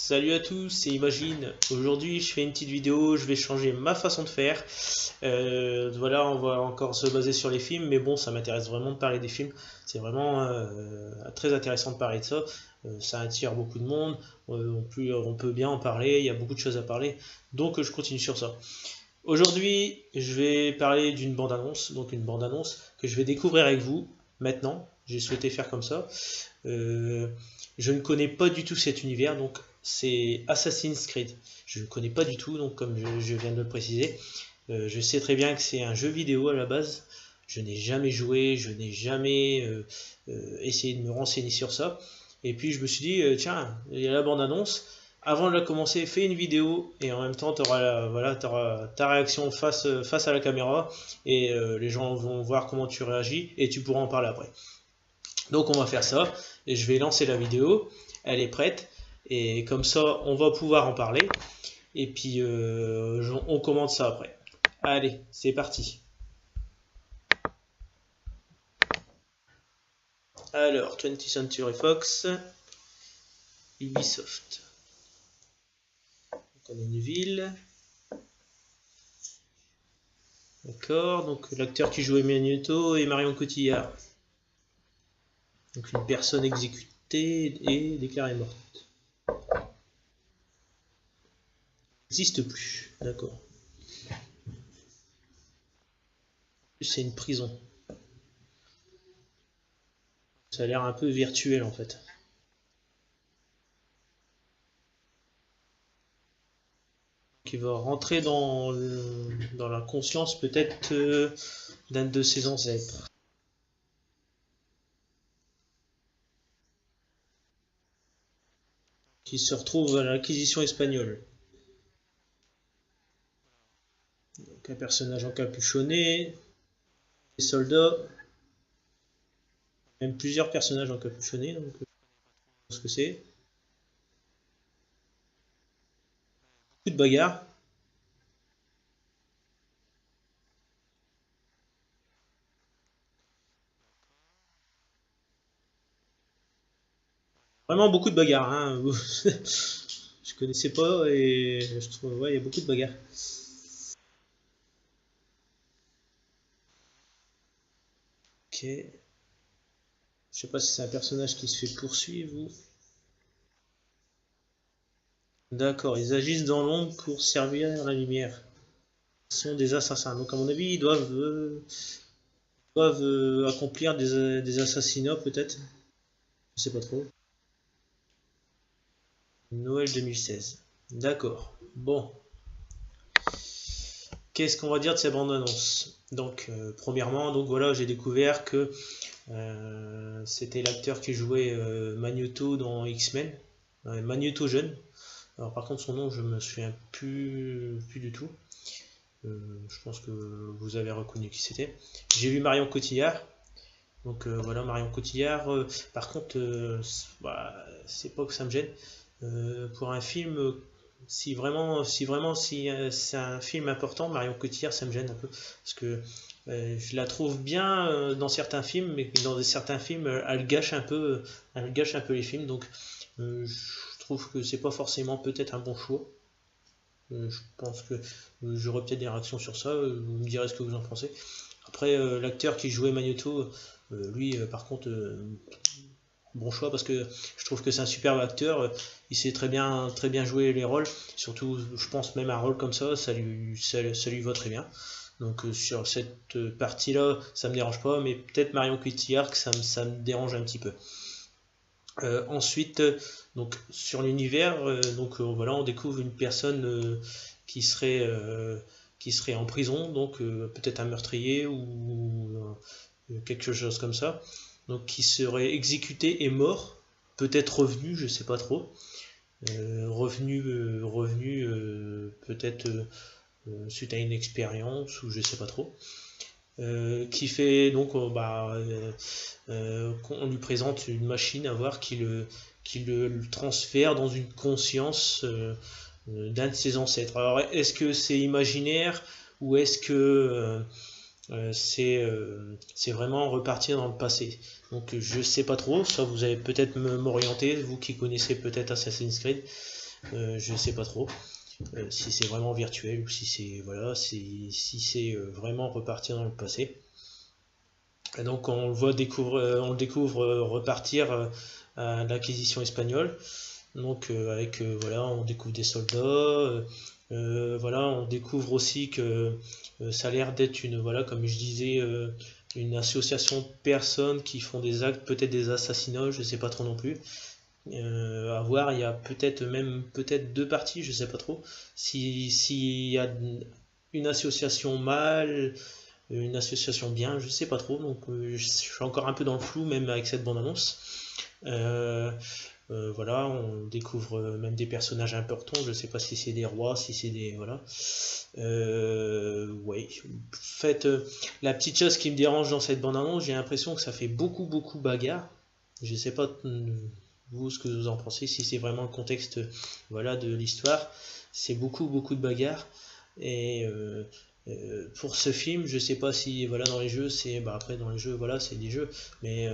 Salut à tous, c'est Imagine. Aujourd'hui, je fais une petite vidéo, je vais changer ma façon de faire. Voilà, on va encore se baser sur les films, mais bon, ça m'intéresse vraiment de parler des films. C'est vraiment très intéressant de parler de ça. Ça attire beaucoup de monde, on peut bien en parler, il y a beaucoup de choses à parler. Donc, je continue sur ça. Aujourd'hui, je vais parler d'une bande-annonce, donc une bande-annonce que je vais découvrir avec vous maintenant. J'ai souhaité faire comme ça. Je ne connais pas du tout cet univers, donc c'est Assassin's Creed. Je ne connais pas du tout, donc comme je viens de le préciser. Je sais très bien que c'est un jeu vidéo à la base. Je n'ai jamais joué, je n'ai jamais essayé de me renseigner sur ça. Et puis je me suis dit, tiens, il y a la bande-annonce. Avant de la commencer, fais une vidéo et en même temps tu auras ta réaction face à la caméra et les gens vont voir comment tu réagis et tu pourras en parler après. Donc on va faire ça et je vais lancer la vidéo, elle est prête et comme ça on va pouvoir en parler et puis on commente ça après. Allez, c'est parti. Alors, 20th Century Fox, Ubisoft. On a une ville. D'accord, donc l'acteur qui jouait Magneto et Marion Cotillard. Donc une personne exécutée et déclarée morte. N'existe plus, d'accord. C'est une prison. Ça a l'air un peu virtuel en fait. Qui va rentrer dans la conscience peut-être d'un de ses ancêtres. Qui se retrouve à l'Inquisition espagnole. Donc un personnage encapuchonné, des soldats, même plusieurs personnages encapuchonnés, donc ce que c'est. Beaucoup de bagarres. Vraiment beaucoup de bagarres, hein. Je connaissais pas et je trouve ouais, il y a beaucoup de bagarres. Ok. Je sais pas si c'est un personnage qui se fait poursuivre ou. D'accord, ils agissent dans l'ombre pour servir la lumière. Ils sont des assassins. Donc à mon avis, ils doivent accomplir des assassinats peut-être. Je sais pas trop. Noël 2016. D'accord. Bon. Qu'est-ce qu'on va dire de ces bandes annonces? Donc, premièrement, donc voilà, j'ai découvert que c'était l'acteur qui jouait Magneto dans X-Men, Magneto jeune. Alors par contre, son nom, je me souviens plus du tout. Je pense que vous avez reconnu qui c'était. J'ai vu Marion Cotillard. Donc voilà, Marion Cotillard. Par contre, c'est pas que ça me gêne. Pour un film, si c'est un film important, Marion Cotillard, ça me gêne un peu parce que je la trouve bien dans certains films, mais dans certains films, elle gâche un peu les films. Donc, je trouve que c'est pas forcément peut-être un bon choix. Je pense que j'aurai peut-être des réactions sur ça. Vous me direz ce que vous en pensez. Après, l'acteur qui jouait Magneto, lui, par contre. Bon choix parce que je trouve que c'est un superbe acteur, il sait très bien jouer les rôles, surtout je pense même un rôle comme ça lui va très bien. Donc sur cette partie là ça me dérange pas, mais peut-être Marion Cotillard que ça me dérange un petit peu. Ensuite donc sur l'univers, voilà, on découvre une personne qui serait en prison, donc peut-être un meurtrier ou quelque chose comme ça. Donc qui serait exécuté et mort, peut-être revenu, je sais pas trop, revenu peut-être suite à une expérience ou je sais pas trop, qui fait donc qu'on lui présente une machine à voir qui le transfère dans une conscience d'un de ses ancêtres. Alors est-ce que c'est imaginaire ou est-ce que c'est vraiment repartir dans le passé? Donc je sais pas trop, ça vous allez peut-être m'orienter, vous qui connaissez peut-être Assassin's Creed. je sais pas trop si c'est vraiment virtuel ou si c'est voilà, si c'est vraiment repartir dans le passé. Et donc on le découvre repartir à l'acquisition espagnole. Donc avec voilà, on découvre des soldats. Voilà, on découvre aussi que ça a l'air d'être une voilà, comme je disais, une association de personnes qui font des actes, peut-être des assassinats, je sais pas trop non plus. À voir, il y a peut-être deux parties, je sais pas trop. S'il y a une association mal, une association bien, je sais pas trop. Donc je suis encore un peu dans le flou, même avec cette bande-annonce. Voilà, on découvre même des personnages importants. Je sais pas si c'est des rois, si c'est des voilà. Ouais. En fait, la petite chose qui me dérange dans cette bande-annonce, j'ai l'impression que ça fait beaucoup bagarre. Je sais pas vous ce que vous en pensez, si c'est vraiment le contexte voilà de l'histoire. C'est beaucoup de bagarre. Et pour ce film, je sais pas si voilà dans les jeux c'est après dans les jeux voilà c'est des jeux, mais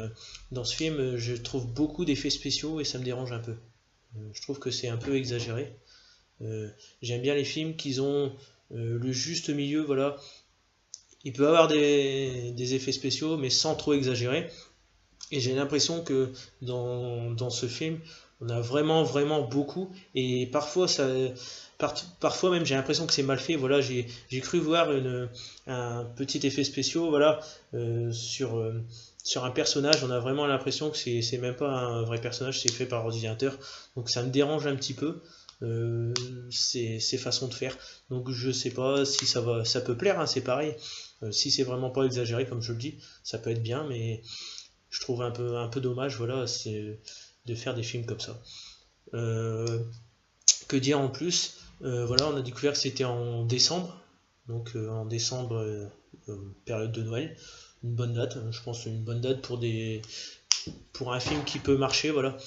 dans ce film je trouve beaucoup d'effets spéciaux et ça me dérange un peu. Je trouve que c'est un peu exagéré. J'aime bien les films qui ont le juste milieu, voilà. Il peut avoir des effets spéciaux mais sans trop exagérer. Et j'ai l'impression que dans ce film, on a vraiment beaucoup. Et parfois, parfois même, j'ai l'impression que c'est mal fait. Voilà, j'ai cru voir un petit effet spécial, voilà, sur un personnage. On a vraiment l'impression que c'est même pas un vrai personnage, c'est fait par ordinateur. Donc ça me dérange un petit peu. Ces façons de faire. Donc je sais pas si ça peut plaire, hein, c'est pareil. Si c'est vraiment pas exagéré, comme je le dis, ça peut être bien, mais je trouve un peu dommage, voilà, c'est de faire des films comme ça. Que dire en plus, voilà, on a découvert que c'était en décembre, donc en décembre, période de Noël, une bonne date, je pense une bonne date pour un film qui peut marcher, voilà,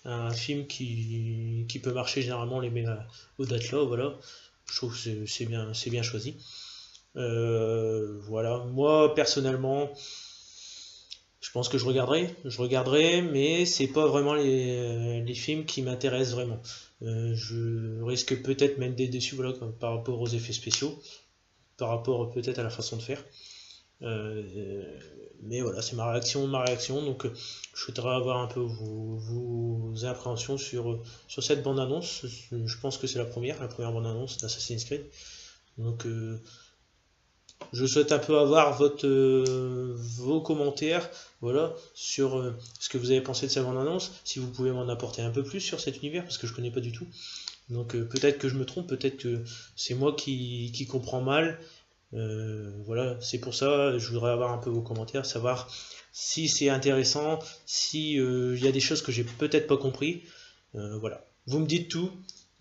un film qui peut marcher, généralement on les met aux dates là, voilà, je trouve que c'est bien choisi. Voilà, moi personnellement, je pense que je regarderai, mais c'est pas vraiment les films qui m'intéressent vraiment. Je risque peut-être même d'être déçu, voilà, par rapport aux effets spéciaux, par rapport peut-être à la façon de faire. Mais voilà, c'est ma réaction, donc je souhaiterais avoir un peu vos appréhensions sur cette bande-annonce. Je pense que c'est la première bande-annonce d'Assassin's Creed. Donc je souhaite un peu avoir vos commentaires, voilà, sur ce que vous avez pensé de cette bande-annonce, si vous pouvez m'en apporter un peu plus sur cet univers, parce que je connais pas du tout. Donc peut-être que je me trompe, peut-être que c'est moi qui comprends mal. Voilà, c'est pour ça, je voudrais avoir un peu vos commentaires, savoir si c'est intéressant, si il y a des choses que j'ai peut-être pas compris. Voilà, vous me dites tout,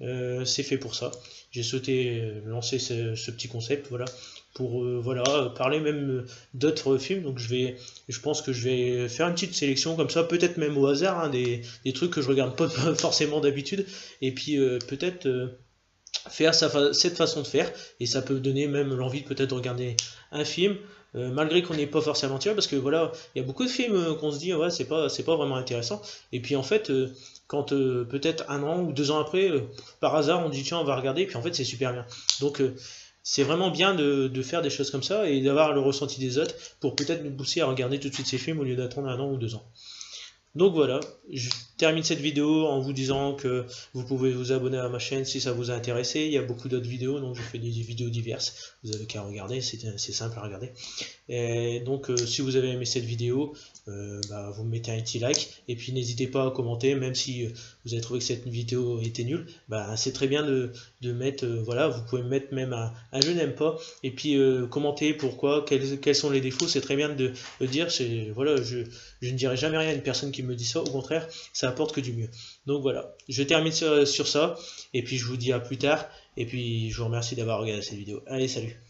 c'est fait pour ça. J'ai souhaité lancer ce petit concept, voilà, pour voilà, parler même d'autres films. Donc je pense que je vais faire une petite sélection comme ça, peut-être même au hasard, hein, des trucs que je regarde pas forcément d'habitude, et puis peut-être faire cette façon de faire, et ça peut donner même l'envie peut-être de regarder un film, malgré qu'on n'est pas forcément tiré, parce que voilà, il y a beaucoup de films qu'on se dit ouais c'est pas vraiment intéressant, et puis en fait quand peut-être un an ou 2 ans après, par hasard on dit tiens on va regarder, et puis en fait c'est super bien. Donc c'est vraiment bien de faire des choses comme ça et d'avoir le ressenti des autres pour peut-être nous pousser à regarder tout de suite ces films au lieu d'attendre 1 an ou 2 ans. Donc voilà, je termine cette vidéo en vous disant que vous pouvez vous abonner à ma chaîne si ça vous a intéressé. Il y a beaucoup d'autres vidéos, donc je fais des vidéos diverses. Vous avez qu'à regarder, c'est simple à regarder. Et donc si vous avez aimé cette vidéo, vous me mettez un petit like. Et puis n'hésitez pas à commenter, même si vous avez trouvé que cette vidéo était nulle. C'est très bien de mettre, voilà, vous pouvez mettre même un je n'aime pas. Et puis commenter pourquoi, quels sont les défauts. C'est très bien de le dire. Voilà, je ne dirai jamais rien à une personne qui me dit ça, au contraire, ça apporte que du mieux. Donc voilà, je termine sur ça, et puis je vous dis à plus tard, et puis je vous remercie d'avoir regardé cette vidéo. Allez, salut!